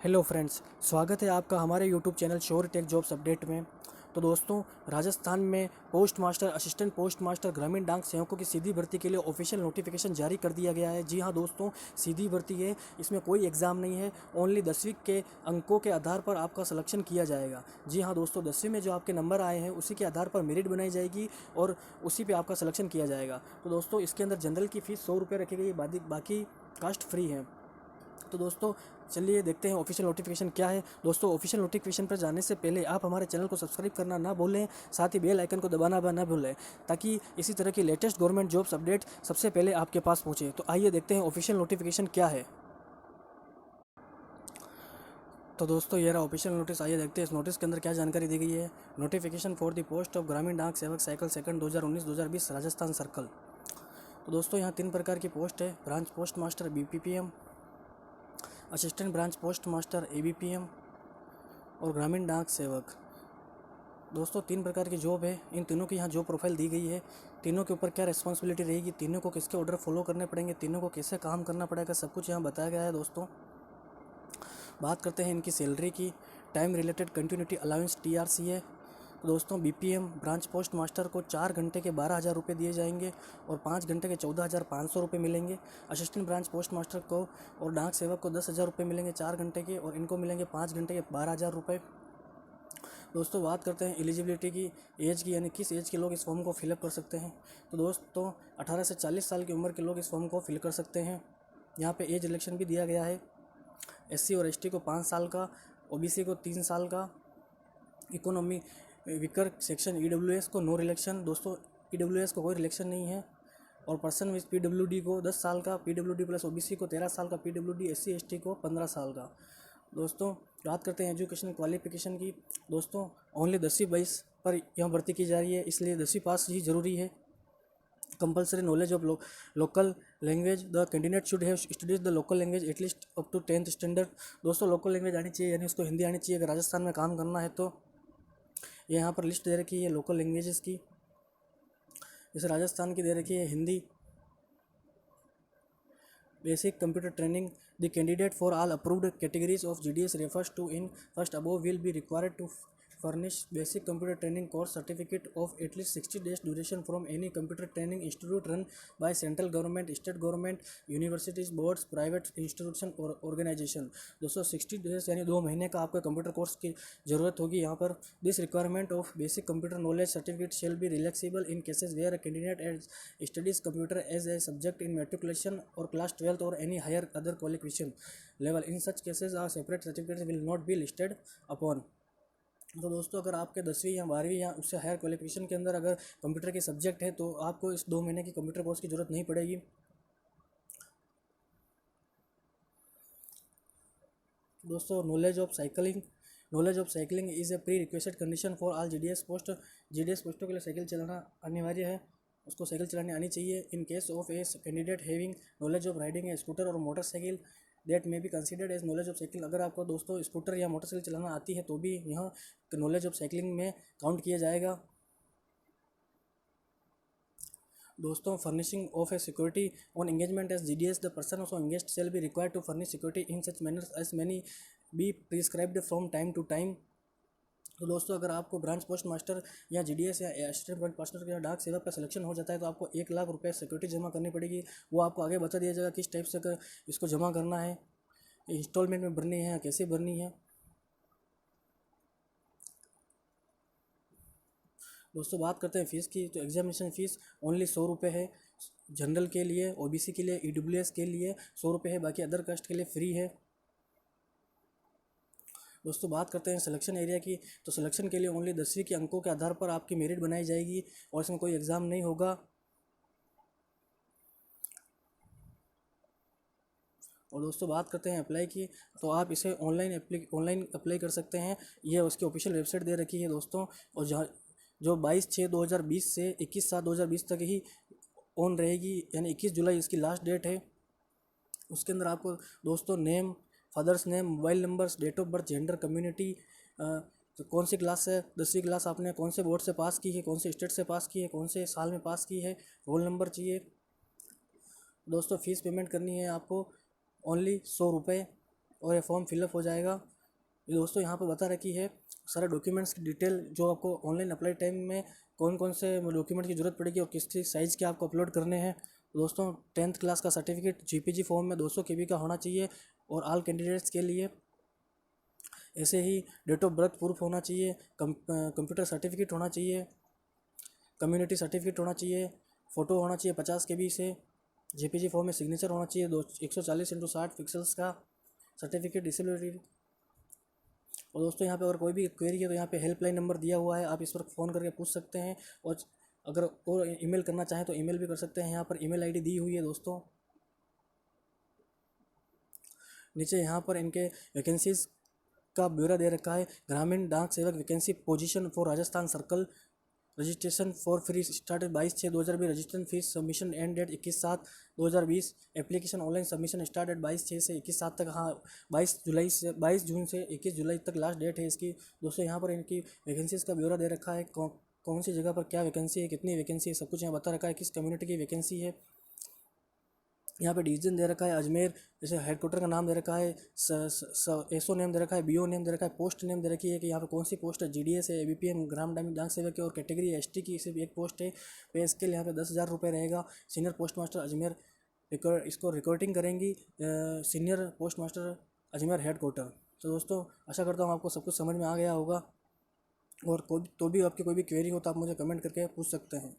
Hello friends, स्वागत है आपका हमारे YouTube channel sure tech jobs update में। तो दोस्तों, राजस्थान में post master, assistant post master, ग्रामीण डाक सेवकों की सीधी भर्ती के लिए ऑफिशियल नोटिफिकेशन जारी कर दिया गया है। जी हाँ दोस्तों, सीधी भर्ती है, इसमें कोई एग्ज़ाम नहीं है। ओनली 10वीं के अंकों के आधार पर आपका सिलेक्शन किया जाएगा। जी हाँ दोस्तों, 10वीं में जो आपके नंबर आए हैं उसी के आधार पर मेरिट बनाई जाएगी और उसी पे आपका सिलेक्शन किया जाएगा। तो दोस्तों, इसके अंदर जनरल की फ़ीस 100 रुपये रखी गई है, बाकी कास्ट फ्री है। तो दोस्तों, चलिए देखते हैं ऑफिशियल नोटिफिकेशन क्या है। दोस्तों, ऑफिशियल नोटिफिकेशन पर जाने से पहले आप हमारे चैनल को सब्सक्राइब करना ना भूलें, साथ ही बेल आइकन को दबाना भी ना भूलें, ताकि इसी तरह की लेटेस्ट गवर्नमेंट जॉब्स अपडेट सबसे पहले आपके पास पहुंचे। तो आइए देखते हैं ऑफिशियल नोटिफिकेशन क्या है। तो दोस्तों, ये रहा ऑफिशियल नोटिस। आइए देखते हैं इस नोटिस के अंदर क्या जानकारी दी गई है। Notification for the post of ग्रामीण डाक सेवक साइकिल सेकंड 2019-2020 राजस्थान सर्कल। तो दोस्तों, यहाँ 3 प्रकार की पोस्ट है। Branch post master BPPM, assistant branch post master ABPM और ग्रामीण डाक सेवक। दोस्तों, 3 प्रकार की जॉब है। इन तीनों की यहाँ जॉब प्रोफाइल दी गई है। तीनों के ऊपर क्या रिस्पॉन्सिबिलिटी रहेगी, तीनों को किसके ऑर्डर फॉलो करने पड़ेंगे, तीनों को कैसे काम करना पड़ेगा, सब कुछ यहाँ बताया गया है। दोस्तों, बात करते हैं इनकी सैलरी की। Time related continuity allowance TRC है। तो दोस्तों, BPM ब्रांच पोस्ट मास्टर को 4 घंटे के 12,000 रुपये दिए जाएंगे और 5 घंटे के 14,500 रुपये मिलेंगे। असिस्टेंट ब्रांच पोस्ट मास्टर को और डाक सेवक को 10,000 रुपये मिलेंगे 4 घंटे के, और इनको मिलेंगे 5 घंटे के 12,000 रुपये। दोस्तों, बात करते हैं एलिजिबिलिटी की, एज की, यानी किस एज के लोग इस फॉर्म को फिलअप कर सकते हैं। तो दोस्तों, 18 से 40 साल की उम्र के लोग इस फॉर्म को फिल कर सकते हैं। यहाँ पे एज रिलेक्शन भी दिया गया है। SC और ST को 5 साल का, OBC को 3 साल का, इकोनॉमी वीकर सेक्शन EWS को नो रिलेक्शन। दोस्तों, EWS को कोई रिलेक्शन नहीं है। और पर्सन विथ PWD को 10 साल का, PWD प्लस OBC को 13 साल का, PWD SC ST को 15 साल का। दोस्तों, बात करते हैं एजुकेशन क्वालिफिकेशन की। दोस्तों, ओनली 10वीं 22 पर यहाँ भर्ती की जा रही है, इसलिए 10वीं पास ही ज़रूरी है। Compulsory knowledge of local language, the candidate should have studies the local language at least up to 10th standard. दोस्तों, लोकल लैंग्वेज आनी चाहिए, यानी उसको हिंदी आनी चाहिए अगर राजस्थान में काम करना है तो। ये यहाँ पर लिस्ट दे रखी है लोकल लैंग्वेजेस की। जैसे राजस्थान की दे रखी है Hindi. Basic computer training, the candidate for all approved categories of GDS refers to in first above will be required to furnish basic computer training course certificate of at least 60 days duration from any computer training institute run by central government, state government, universities, boards, private institution और organization। दोस्तों, 60 days यानी 2 महीने का आपका computer course की ज़रूरत होगी यहाँ पर। This requirement of basic computer knowledge certificate shall be relaxable in cases where a candidate has studies computer as a subject in matriculation और क्लास 12th और any higher other qualification level. In such cases a separate certificate will not be listed upon. तो दोस्तों, अगर आपके 10वीं या 12वीं या उससे हायर क्वालिफिकेशन के अंदर अगर कंप्यूटर के सब्जेक्ट है तो आपको इस 2 महीने की कंप्यूटर कोर्स की ज़रूरत नहीं पड़ेगी। दोस्तों, knowledge of cycling is a pre requested condition for all GDS post. GDS पोस्टों के लिए साइकिल चलाना अनिवार्य है, उसको साइकिल चलानी आनी चाहिए। In case of a candidate having knowledge of riding a scooter और motorcycle that may be considered as knowledge of cycle. अगर आपको दोस्तों स्कूटर या मोटरसाइकिल चलाना आती है तो भी यहाँ नॉलेज ऑफ साइकिलिंग में काउंट किया जाएगा। दोस्तों, furnishing of a security on engagement as GDS, the person also engaged shall be required to furnish security in such manners as many be prescribed from time to time. तो दोस्तों, अगर आपको branch post master या GDS या assistant branch master या डाक सेवक का selection हो जाता है तो आपको 1 लाख रुपये सिक्योरिटी जमा करनी पड़ेगी। वो आपको आगे बता दिया जाएगा किस टाइप से इसको जमा करना है, इंस्टॉलमेंट में भरनी है या कैसे भरनी है। दोस्तों, बात करते हैं फ़ीस की। तो एग्जामिनेशन फ़ीस ओनली 100 रुपये है। जनरल के लिए, OBC के लिए, EWS के लिए 100 रुपये है, बाकी अदर कास्ट के लिए फ्री है। दोस्तों, बात करते हैं सिलेक्शन एरिया की। तो सिलेक्शन के लिए ओनली 10वीं के अंकों के आधार पर आपकी मेरिट बनाई जाएगी और इसमें कोई एग्ज़ाम नहीं होगा। और दोस्तों, बात करते हैं अप्लाई की। तो आप इसे ऑनलाइन अप्लाई कर सकते हैं। ये उसकी ऑफिशियल वेबसाइट दे रखी है दोस्तों। और जहाँ जो 22/6/2020 से 21/7/2020 तक ही ऑन रहेगी, यानी 21 जुलाई इसकी लास्ट डेट है। उसके अंदर आपको दोस्तों name, father's name, mobile numbers, date of birth, gender, community, तो कौन सी क्लास है, 10वीं क्लास आपने कौन से बोर्ड से पास की है, कौन से स्टेट से पास की है, कौन से साल में पास की है, रोल नंबर चाहिए। दोस्तों, फ़ीस पेमेंट करनी है आपको ओनली 100 रुपये। और ये फॉर्म फिलअप हो जाएगा। ये दोस्तों यहाँ पर बता रखी है सारे डॉक्यूमेंट्स की डिटेल, जो आपको ऑनलाइन अप्लाई टाइम में कौन कौन से डॉक्यूमेंट की ज़रूरत पड़ेगी और किस किस साइज़ के आपको अपलोड करने हैं। तो दोस्तों 10th क्लास का सर्टिफिकेट जीपीजी फॉर्म में 200 KB का होना चाहिए और ऑल कैंडिडेट्स के लिए। ऐसे ही डेट ऑफ बर्थ प्रूफ होना चाहिए, कंप्यूटर सर्टिफिकेट होना चाहिए, कम्युनिटी सर्टिफिकेट होना चाहिए, फ़ोटो होना चाहिए 50 KB से, जीपीजी फॉर्म में सिग्नेचर होना चाहिए 140x60 पिक्सल्स का सर्टिफिकेट डिसेबिलिटी। और दोस्तों यहाँ पे अगर कोई भी क्वेरी है तो यहाँ पे हेल्पलाइन नंबर दिया हुआ है, आप इस पर फ़ोन करके पूछ सकते हैं। और अगर और ईमेल करना चाहें तो ईमेल भी कर सकते हैं, यहाँ पर ईमेल आईडी दी हुई है दोस्तों। नीचे यहाँ पर इनके वैकेंसीज़ का ब्यौरा दे रखा है। Gramin Dak Sevak vacancy position for Rajasthan circle, registration for free started 22/6/2020, registration fees, submission end date 21/7/2020, application online submission start date 22/6 से 21/7 तक। हाँ, 22 जून से 21 जुलाई तक लास्ट डेट है इसकी। दोस्तों यहाँ पर इनकी वैकेंसीज़ का ब्यौरा दे रखा है, कौन सी जगह पर क्या वैकेंसी है, कितनी वैकेंसी है, सब कुछ यहाँ बता रखा है, किस कम्युनिटी की वैकेंसी है। यहाँ पे डिवीजन दे रखा है अजमेर, जैसे हेडक्वार्टर का नाम दे रखा है, एसओ नेम दे रखा है, बीओ नेम दे रखा है, पोस्ट नेम दे रखी है कि यहाँ पे कौन सी पोस्ट है, जीडीएस है, एबीपीएम ग्राम डाक सेवक है, और कैटेगरी एसटी की सिर्फ एक पोस्ट है। पे स्केल यहाँ पे 10,000 रुपये रहेगा। सीनियर पोस्ट मास्टर अजमेर इसको रिकॉर्डिंग करेंगी senior post master Ajmer headquarter. तो दोस्तों आशा करता हूँ आपको सब कुछ समझ में आ गया होगा, और कोई भी आपकी कोई भी क्वेरी हो तो आप मुझे कमेंट करके पूछ सकते हैं।